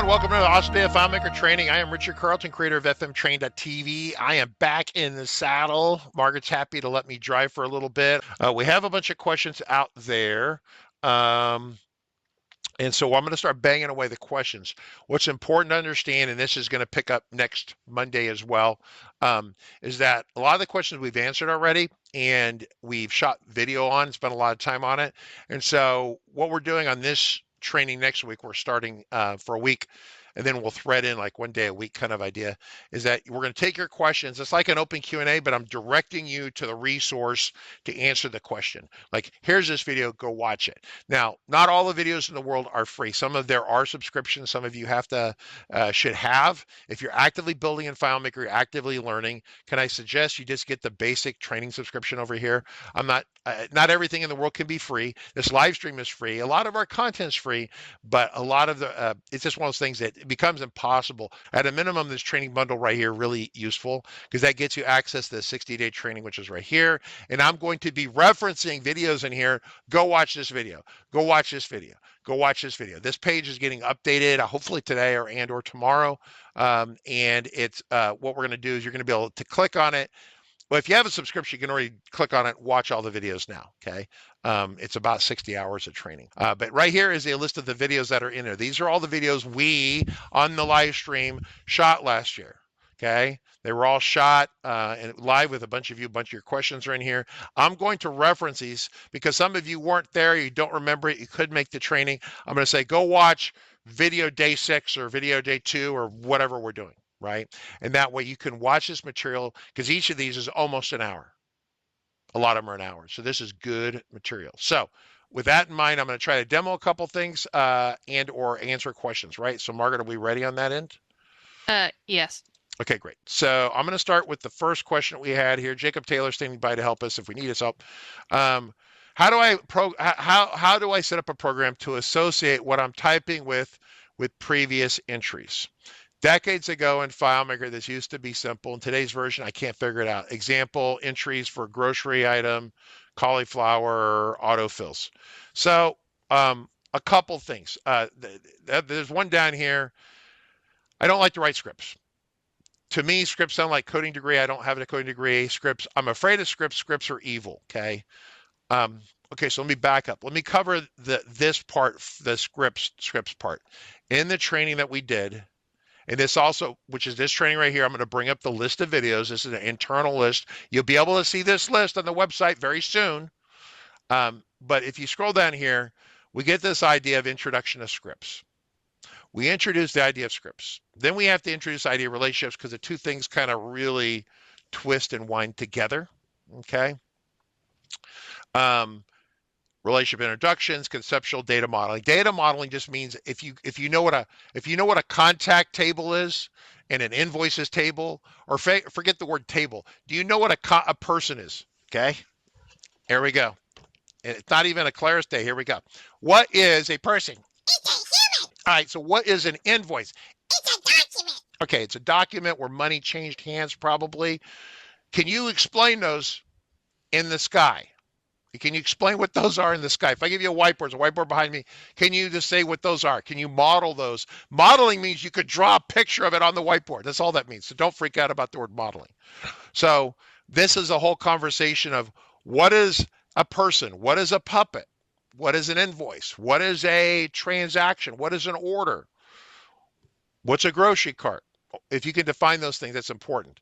welcome to the awesome day of FileMaker training. I am Richard Carlton, creator of FMTrain.tv. I am back in the saddle. Margaret's happy to let me drive for a little bit. We have a bunch of questions out there. And so I'm going to start banging away the questions. What's important to understand, and this is going to pick up next Monday as well, is that a lot of the questions we've answered already and we've shot video on, spent a lot of time on it. And so what we're doing on this training next week, we're starting for a week, and then we'll thread in like one day a week kind of idea, is that we're going to take your questions. It's like an open Q&A, but I'm directing you to the resource to answer the question. Like, here's this video, go watch it. Now, not all the videos in the world are free. Some of there are subscriptions. Some of you have to, should have. If you're actively building in FileMaker, you're actively learning, can I suggest you just get the basic training subscription over here? I'm not everything in the world can be free. This live stream is free. A lot of our content's free, but a lot of the, it's just one of those things that it becomes impossible. At a minimum, this training bundle right here, really useful, because that gets you access to the 60-day training, which is right here. And I'm going to be referencing videos in here. Go watch this video. Go watch this video. Go watch this video. This page is getting updated, hopefully today or tomorrow. And it's what we're going to do is you're going to be able to click on it. Well, if you have a subscription, you can already click on it, watch all the videos now, okay? It's about 60 hours of training. But right here is a list of the videos that are in there. These are all the videos we, on the live stream, shot last year, okay? They were all shot and live with a bunch of your questions are in here. I'm going to reference these because some of you weren't there, you don't remember it, you could make the training. I'm going to say, go watch video day 6 or video day 2 or whatever we're doing. Right? And that way you can watch this material because each of these is almost an hour. A lot of them are an hour. So this is good material. So with that in mind, I'm going to try to demo a couple things and or answer questions, right? So Margaret, are we ready on that end? Yes. Okay, great. So I'm going to start with the first question that we had here. Jacob Taylor standing by to help us if we need his help. How do I set up a program to associate what I'm typing with previous entries? Decades ago in FileMaker, this used to be simple. In today's version, I can't figure it out. Example, entries for grocery item, cauliflower, autofills. So a couple things. There's one down here. I don't like to write scripts. To me, scripts sound like coding degree. I don't have a coding degree. Scripts, I'm afraid of scripts. Scripts are evil, okay? Okay, so let me back up. Let me cover this part, the scripts part. In the training that we did, and this also, which is this training right here, I'm going to bring up the list of videos. This is an internal list. You'll be able to see this list on the website very soon. But if you scroll down here, we get this idea of introduction of scripts. We introduce the idea of scripts. Then we have to introduce the idea of relationships because the two things kind of really twist and wind together, okay? Relationship introductions, conceptual data modeling. Data modeling just means if you know what a contact table is and an invoices table, or forget the word table. Do you know what a person is? Okay, here we go. And it's not even a Claris day. Here we go. What is a person? It's a human. All right. So what is an invoice? It's a document. Okay, it's a document where money changed hands probably. Can you explain those in the sky? Can you explain what those are in the sky? If I give you a whiteboard, there's a whiteboard behind me. Can you just say what those are? Can you model those? Modeling means you could draw a picture of it on the whiteboard. That's all that means. So don't freak out about the word modeling. So this is a whole conversation of what is a person? What is a puppet? What is an invoice? What is a transaction? What is an order? What's a grocery cart? If you can define those things, that's important.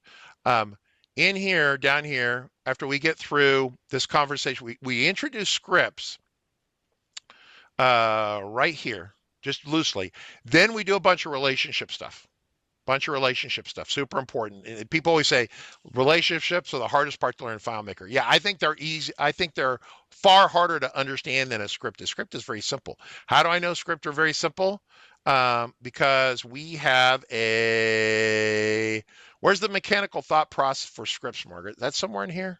In here, down here, after we get through this conversation, we introduce scripts right here, just loosely. Then we do a bunch of relationship stuff. Super important. People always say relationships are the hardest part to learn in FileMaker. Yeah, I think they're easy. I think they're far harder to understand than a script. A script is very simple. How do I know script are very simple? Because we have where's the mechanical thought process for scripts, Margaret? That's somewhere in here?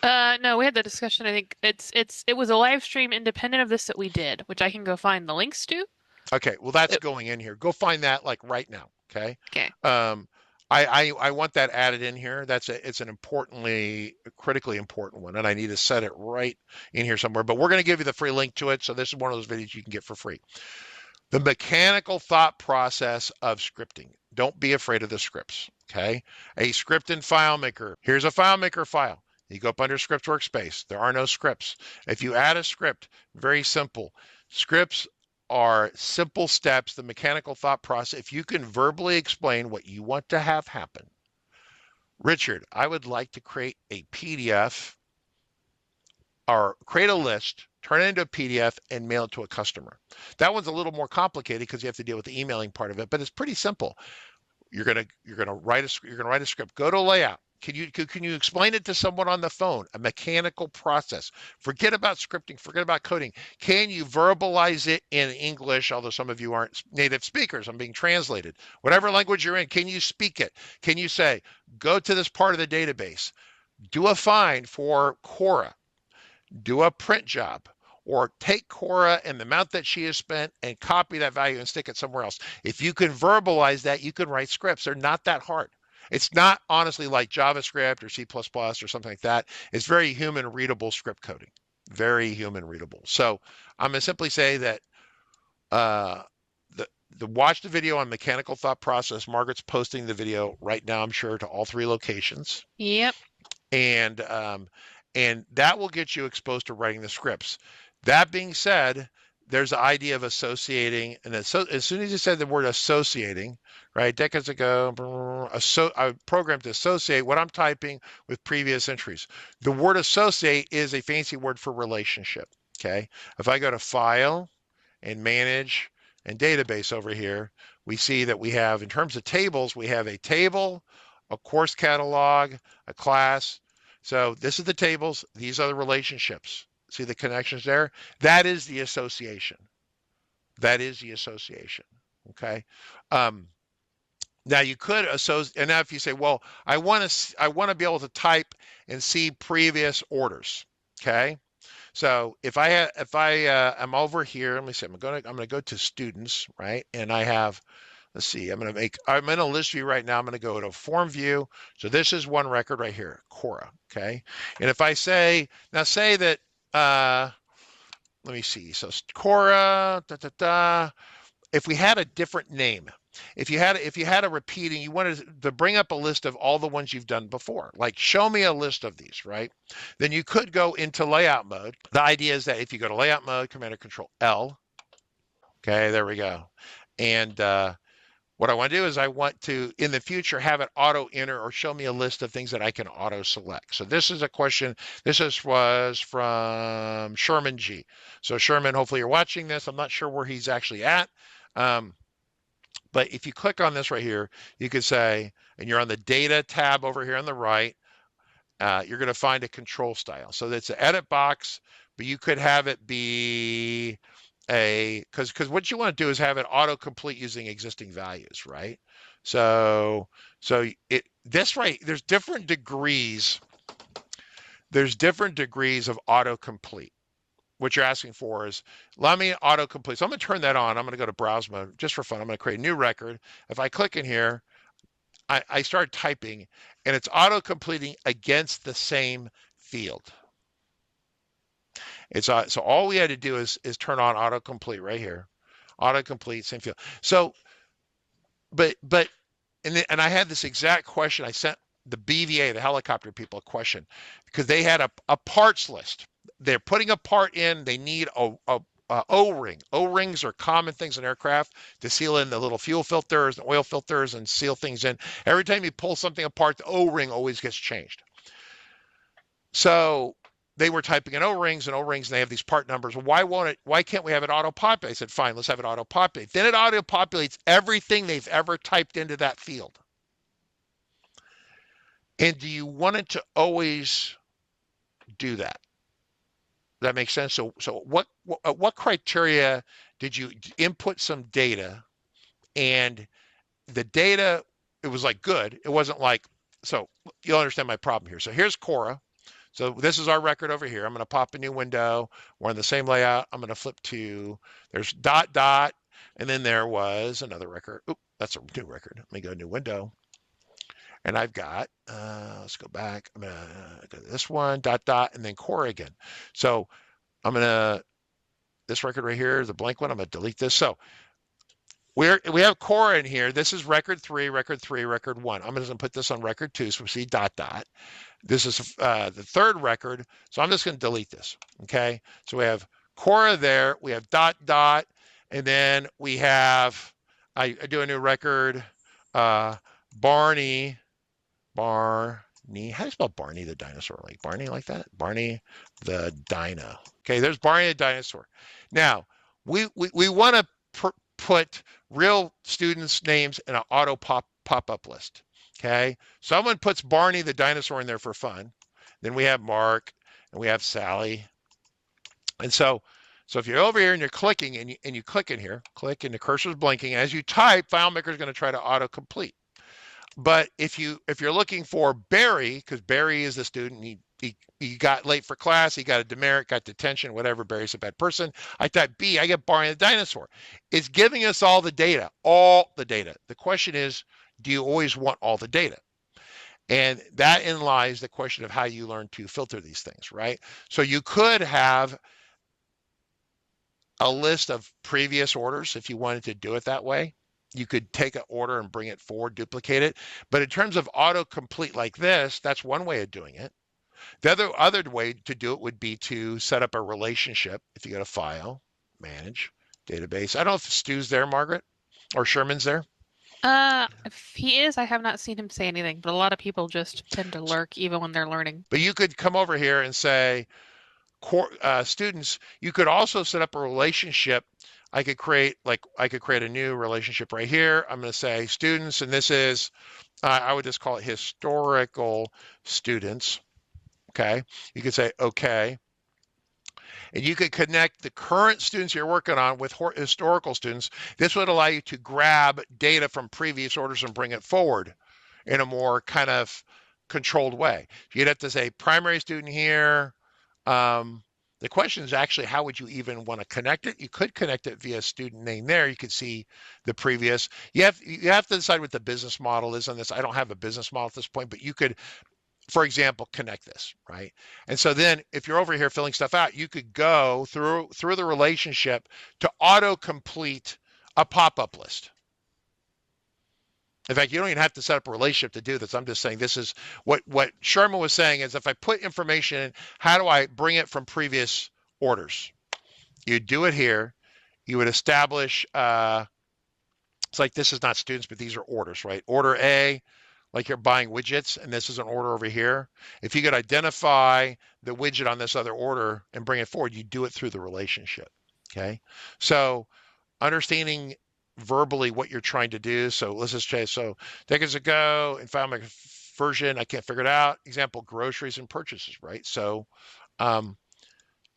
No, we had the discussion. I think it was a live stream independent of this that we did, which I can go find the links to. Okay, well that's going in here. Go find that like right now. Okay. Okay. I want that added in here. It's an critically important one, and I need to set it right in here somewhere. But we're going to give you the free link to it. So this is one of those videos you can get for free. The mechanical thought process of scripting. Don't be afraid of the scripts, okay? A script in FileMaker. Here's a FileMaker file. You go up under Script Workspace. There are no scripts. If you add a script, very simple. Scripts are simple steps, the mechanical thought process. If you can verbally explain what you want to have happen. Richard, I would like to create a PDF or create a list, turn it into a PDF, and mail it to a customer. That one's a little more complicated because you have to deal with the emailing part of it, but it's pretty simple. You're gonna write a script. Go to layout. Can you explain it to someone on the phone? A mechanical process. Forget about scripting. Forget about coding. Can you verbalize it in English? Although some of you aren't native speakers, I'm being translated. Whatever language you're in, can you speak it? Can you say, go to this part of the database, do a find for Cora, do a print job, or take Cora and the amount that she has spent and copy that value and stick it somewhere else. If you can verbalize that, you can write scripts. They're not that hard. It's not honestly like JavaScript or C++ or something like that. It's very human readable script coding, very human readable. So I'm gonna simply say that watch the video on mechanical thought process. Margaret's posting the video right now, I'm sure, to all 3 locations. Yep. And that will get you exposed to writing the scripts. That being said, there's the idea of associating, and as soon as you said the word associating, right, decades ago, I programmed to associate what I'm typing with previous entries. The word associate is a fancy word for relationship, okay? If I go to File and Manage and Database over here, we see that we have, in terms of tables, we have a table, a course catalog, a class. So this is the tables, these are the relationships. See the connections there? That is the association. That is the association, okay? Now you could associate, and now if you say, well, I want to be able to type and see previous orders, okay? So if I am over here, let me see, I'm gonna go to students, right? And I have, let's see, I'm in a list view right now. I'm gonna go to form view. So this is one record right here, Cora, okay? And if I say, now say that, let me see, so Cora, if we had a different name, if you had a repeating, you wanted to bring up a list of all the ones you've done before, like show me a list of these, right? Then you could go into layout mode. The idea is that if you go to layout mode, Command or Control L, okay, there we go. And what I want to do is I want to, in the future, have it auto enter or show me a list of things that I can auto select. So this is a question, was from Sherman G. So Sherman, hopefully you're watching this. I'm not sure where he's actually at. But if you click on this right here, you could say, and you're on the data tab over here on the right, you're going to find a control style. So that's an edit box, but you could have it be because what you want to do is have it autocomplete using existing values, right? So there's different degrees. There's different degrees of autocomplete. What you're asking for is, let me autocomplete. So I'm going to turn that on. I'm going to go to browse mode just for fun. I'm going to create a new record. If I click in here, I start typing, and it's auto-completing against the same field. So all we had to do is turn on autocomplete right here. Autocomplete, same field. So, and I had this exact question. I sent the BVA, the helicopter people, a question because they had a parts list. They're putting a part in. They need a O-ring. O-rings are common things in aircraft to seal in the little fuel filters and oil filters and seal things in. Every time you pull something apart, the O-ring always gets changed. So they were typing in O-rings, and they have these part numbers. Well, why can't we have it auto-populate? I said, fine, let's have it auto-populate. Then it auto-populates everything they've ever typed into that field. And do you want it to always do that? That makes sense. So what criteria did you input some data, and the data, it was like good. It wasn't like, so you'll understand my problem here. So here's Cora. So this is our record over here. I'm going to pop a new window. We're on the same layout. I'm going to flip to, there's ... and then there was another record. Oop, that's a new record. Let me go new window. And I've got, let's go back. I'm going to go to this one, ... and then Cora again. So I'm going to, this record right here is a blank one. I'm going to delete this. So We have Cora in here. This is record 3, record 3, record 1. I'm just going to put this on record 2, so we see dot dot. This is the third record, so I'm just going to delete this. Okay, so we have Cora there. We have dot dot, and then we have I do a new record. Barney. How do you spell Barney the dinosaur? Like Barney like that? Barney the dino. Okay, there's Barney the dinosaur. Now, we want to put real students' names in an auto pop-up list. Okay, someone puts Barney the dinosaur in there for fun. Then we have Mark and we have Sally. And so if you're over here and you're clicking and you click in here, click and the cursor's blinking. As you type, FileMaker is going to try to autocomplete. But if you're looking for Barry, because Barry is the student, he got late for class, he got a demerit, got detention, whatever, Barry's a bad person. I type B, I get Barney the dinosaur. It's giving us all the data, The question is, do you always want all the data? And that in lies the question of how you learn to filter these things, right? So you could have a list of previous orders if you wanted to do it that way. You could take an order and bring it forward, duplicate it. But in terms of autocomplete like this, that's one way of doing it. The other way to do it would be to set up a relationship. If you go to File, Manage, Database. I don't know if Stu's there, Margaret, or Sherman's there. If he is, I have not seen him say anything, but a lot of people just tend to lurk even when they're learning. But you could come over here and say, students, you could also set up a relationship. I could create a new relationship right here. I'm going to say students, and this is, I would just call it historical students. Okay. You could say, okay. And you could connect the current students you're working on with historical students. This would allow you to grab data from previous orders and bring it forward in a more kind of controlled way. You'd have to say primary student here. The question is actually, how would you even want to connect it? You could connect it via student name there. You could see the previous. You have to decide what the business model is on this. I don't have a business model at this point, but you could, for example, connect this, right? And so then if you're over here filling stuff out, you could go through the relationship to autocomplete a pop-up list. In fact, you don't even have to set up a relationship to do this. I'm just saying this is what Sherman was saying is if I put information in, how do I bring it from previous orders? You do it here. You would establish, it's like this is not students, but these are orders, right? Order A, like you're buying widgets, and this is an order over here. If you could identify the widget on this other order and bring it forward, you do it through the relationship, okay? So understanding verbally what you're trying to do. So let's just try. So decades ago in FileMaker version, I can't figure it out. Example, groceries and purchases, right? So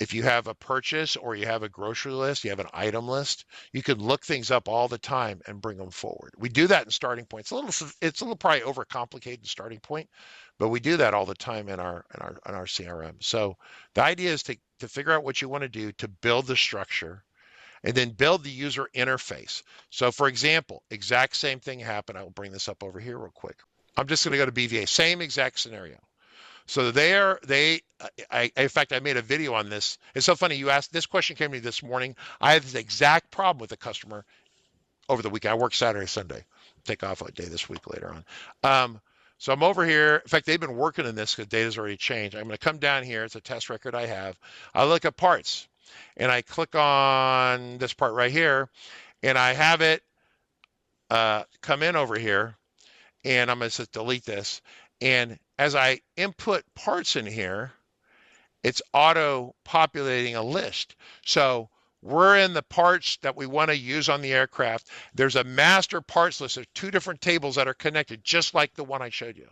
if you have a purchase or you have a grocery list, you have an item list, you can look things up all the time and bring them forward. We do that in starting point. It's a little probably overcomplicated in starting point, but we do that all the time in our CRM. So the idea is to figure out what you want to do to build the structure and then build the user interface. So for example, exact same thing happened. I will bring this up over here real quick. I'm just going to go to BVA, same exact scenario. So in fact, I made a video on this. It's so funny. You asked, this question came to me this morning. I had this exact problem with a customer over the weekend. I work Saturday, Sunday, take off a day this week later on. So I'm over here. In fact, they've been working on this because data's already changed. I'm going to come down here. It's a test record I have. I look at parts. And I click on this part right here, and I have it come in over here, and I'm going to delete this. And as I input parts in here, it's auto-populating a list. So we're in the parts that we want to use on the aircraft. There's a master parts list. There's 2 different tables that are connected, just like the one I showed you.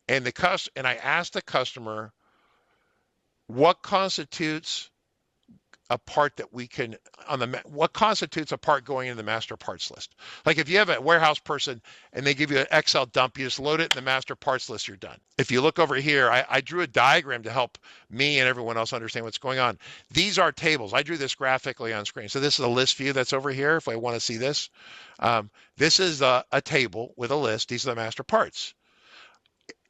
And I asked the customer, what constitutes a part that we can what constitutes a part going into the master parts list? Like if you have a warehouse person and they give you an Excel dump, you just load it in the master parts list, you're done. If you look over here, I drew a diagram to help me and everyone else understand what's going on. These are tables. I drew this graphically on screen. So this is a list view that's over here if I want to see this. This is a table with a list. These are the master parts.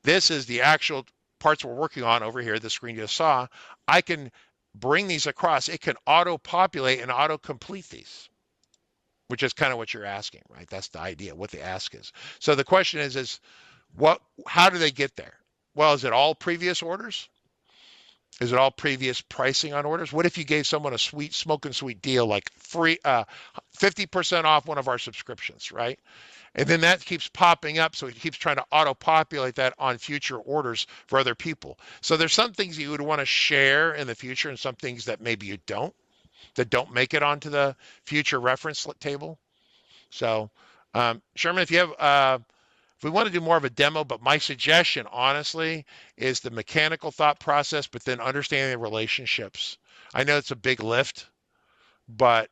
This is the actual parts we're working on over here, the screen you just saw. I can bring these across. It can auto-populate and auto-complete these. which is kind of what you're asking, right? That's the idea, what the ask is. So the question is how do they get there? Well, is it all previous orders? Is it all previous pricing on orders? What if you gave someone a sweet, smoking sweet deal, like free 50% off one of our subscriptions, right? And then that keeps popping up, so it keeps trying to auto-populate that on future orders for other people. So there's some things you would want to share in the future and some things that maybe you don't, that don't make it onto the future reference table. So Sherman, if you have, if we want to do more of a demo, but my suggestion, honestly, is the mechanical thought process, but then understanding the relationships. I know it's a big lift, but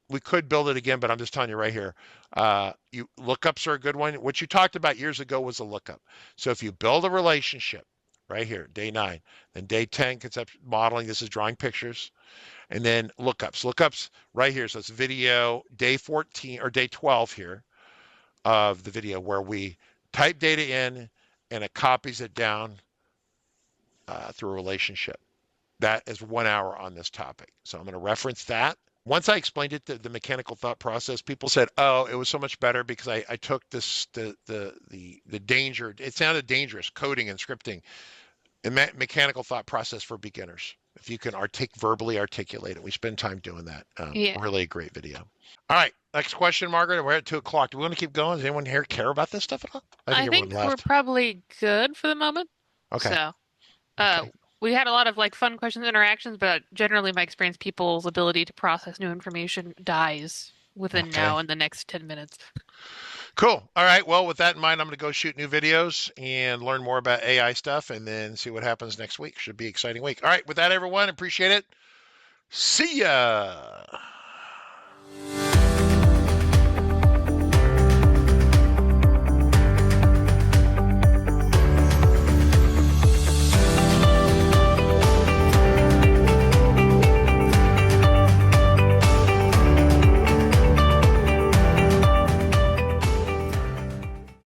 we could build it again, but I'm just telling you right here. Lookups are a good one. What you talked about years ago was a lookup. So if you build a relationship right here, day 9, then day 10, concept modeling, this is drawing pictures, and then lookups. Lookups right here. So it's video day 14 or day 12 here of the video where we type data in and it copies it down through a relationship. That is 1 hour on this topic. So I'm going to reference that. Once I explained it, the mechanical thought process, people said, "Oh, it was so much better because I took this the danger. It sounded dangerous, coding and scripting, and mechanical thought process for beginners. If you can verbally articulate it, we spend time doing that. Yeah. Really a great video. All right, next question, Margaret. We're at 2:00. Do we want to keep going? Does anyone here care about this stuff at all? I think we're probably good for the moment. Okay. So, Okay. we had a lot of like fun questions and interactions, but generally my experience, people's ability to process new information dies within now and the next 10 minutes. Cool. All right. Well, with that in mind, I'm going to go shoot new videos and learn more about AI stuff and then see what happens next week. Should be an exciting week. All right. With that, everyone, appreciate it. See ya.